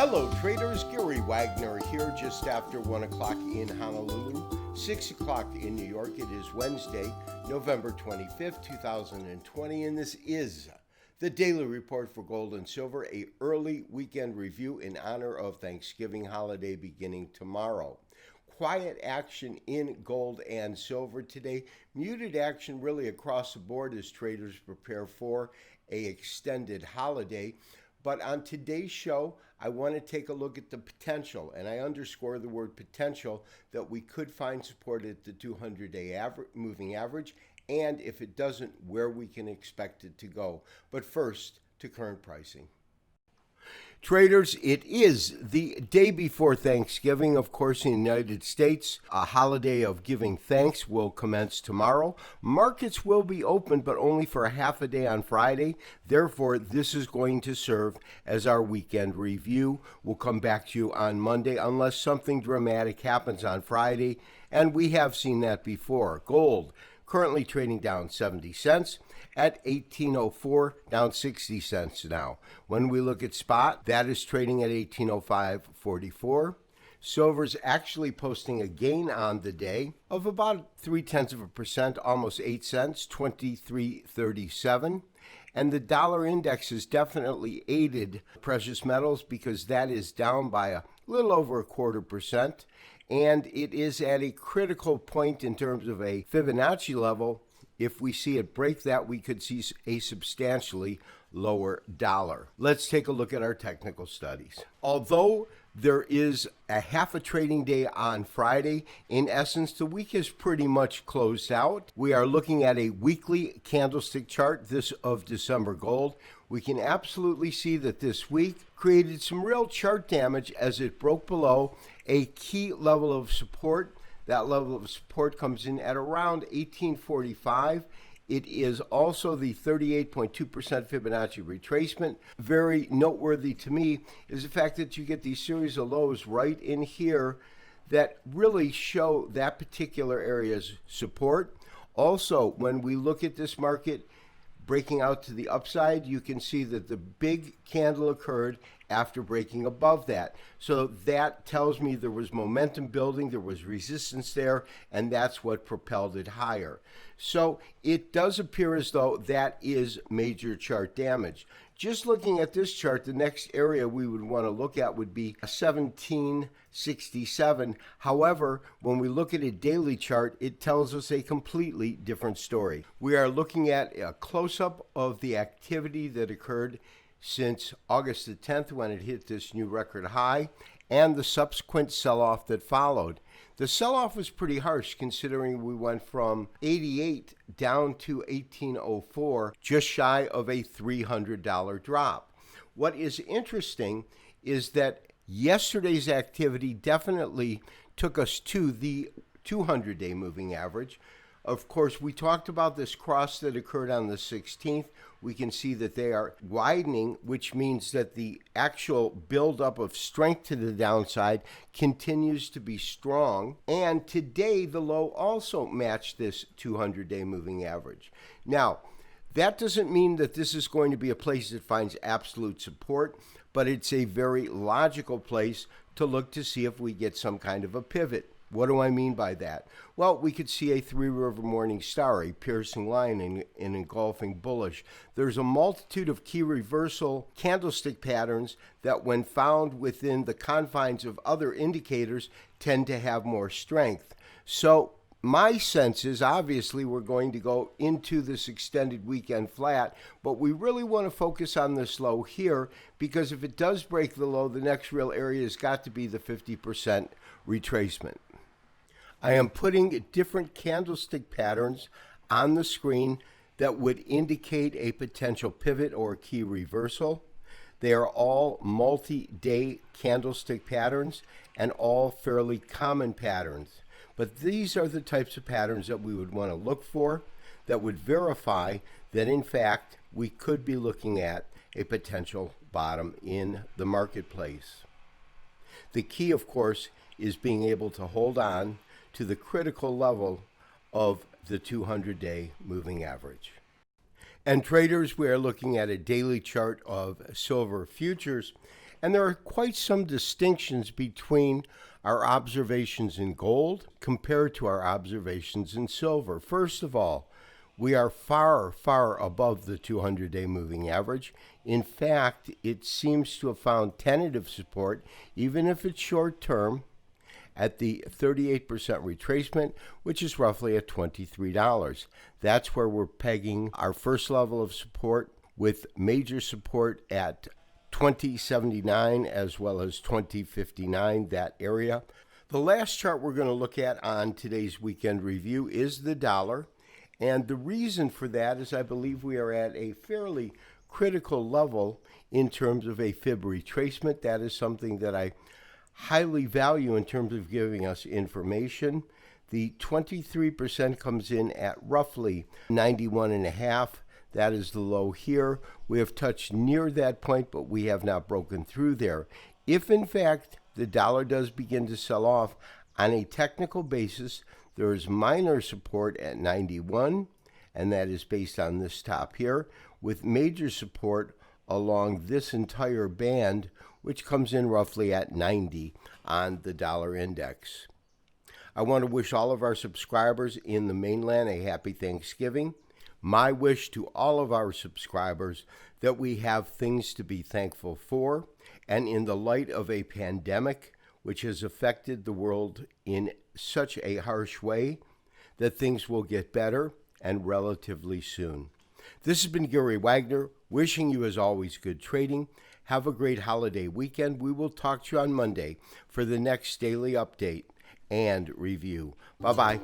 Hello traders, Gary Wagner here just after 1 o'clock in Honolulu, 6 o'clock in New York. It is Wednesday, November 25th, 2020, and this is the Daily Report for Gold and Silver, a early weekend review in honor of Thanksgiving holiday beginning tomorrow. Quiet action in gold and silver today. Muted action really across the board as traders prepare for an extended holiday. But on today's show, I want to take a look at the potential, and I underscore the word potential, that we could find support at the 200-day moving average, and if it doesn't, where we can expect it to go. But first, to current pricing. Traders, it is the day before Thanksgiving, of course, in the United States. A holiday of giving thanks will commence tomorrow. Markets will be open, but only for a half a day on Friday. Therefore, this is going to serve as our weekend review. We'll come back to you on Monday unless something dramatic happens on Friday, and we have seen that before. Gold currently trading down 70 cents. At 1804, down 60 cents now. When we look at spot, that is trading at 1805.44. Silver's actually posting a gain on the day of about 0.3%, almost 8 cents, 23.37. And the dollar index has definitely aided precious metals because that is down by a little over 0.25%. And it is at a critical point in terms of a Fibonacci level. If we see it break that, we could see a substantially lower dollar. Let's take a look at our technical studies. Although there is a half a trading day on Friday, in essence, the week is pretty much closed out. We are looking at a weekly candlestick chart, this of December gold. We can absolutely see that this week created some real chart damage as it broke below a key level of support. That level of support comes in at around 1845. It is also the 38.2% Fibonacci retracement. Very noteworthy to me is the fact that you get these series of lows right in here that really show that particular area's support. Also, when we look at this market breaking out to the upside, you can see that the big candle occurred after breaking above that. So that tells me there was momentum building, there was resistance there, and that's what propelled it higher. So it does appear as though that is major chart damage. Just looking at this chart, the next area we would want to look at would be 1767. However, when we look at a daily chart, it tells us a completely different story. We are looking at a close-up of the activity that occurred since August the 10th when it hit this new record high and the subsequent sell-off that followed. The sell-off was pretty harsh considering we went from 88 down to 1804, just shy of a $300 drop. What is interesting is that yesterday's activity definitely took us to the 200-day moving average. Of course, we talked about this cross that occurred on the 16th. We can see that they are widening, which means that the actual buildup of strength to the downside continues to be strong. And today, the low also matched this 200-day moving average. Now, that doesn't mean that this is going to be a place that finds absolute support, but it's a very logical place to look to see if we get some kind of a pivot. What do I mean by that? Well, we could see a three-river morning star, a piercing line, and engulfing bullish. There's a multitude of key reversal candlestick patterns that, when found within the confines of other indicators, tend to have more strength. So my sense is obviously we're going to go into this extended weekend flat, but we really want to focus on this low here because if it does break the low, the next real area has got to be the 50% retracement. I am putting different candlestick patterns on the screen that would indicate a potential pivot or key reversal. They are all multi-day candlestick patterns and all fairly common patterns. But these are the types of patterns that we would want to look for that would verify that, in fact, we could be looking at a potential bottom in the marketplace. The key, of course, is being able to hold on to the critical level of the 200-day moving average. And traders, we are looking at a daily chart of silver futures, And there are quite some distinctions between our observations in gold compared to our observations in silver. First of all, we are far, far above the 200-day moving average. In fact, it seems to have found tentative support, even if it's short term, at the 38% retracement, which is roughly at $23. That's where we're pegging our first level of support, with major support at 2079 as well as 2059, that area. The last chart we're going to look at on today's weekend review is the dollar. And the reason for that is I believe we are at a fairly critical level in terms of a fib retracement. That is something that I highly value in terms of giving us information. The 23% comes in at roughly 91.5. That is the low here. We have touched near that point, but we have not broken through there. If in fact the dollar does begin to sell off on a technical basis, there is minor support at 91, and that is based on this top here, with major support along this entire band, which comes in roughly at 90 on the dollar index. I want to wish all of our subscribers in the mainland a happy Thanksgiving. My wish to all of our subscribers that we have things to be thankful for, and in the light of a pandemic which has affected the world in such a harsh way, that things will get better and relatively soon. This has been Gary Wagner, wishing you as always good trading. Have a great holiday weekend. We will talk to you on Monday for the next daily update and review. Bye-bye.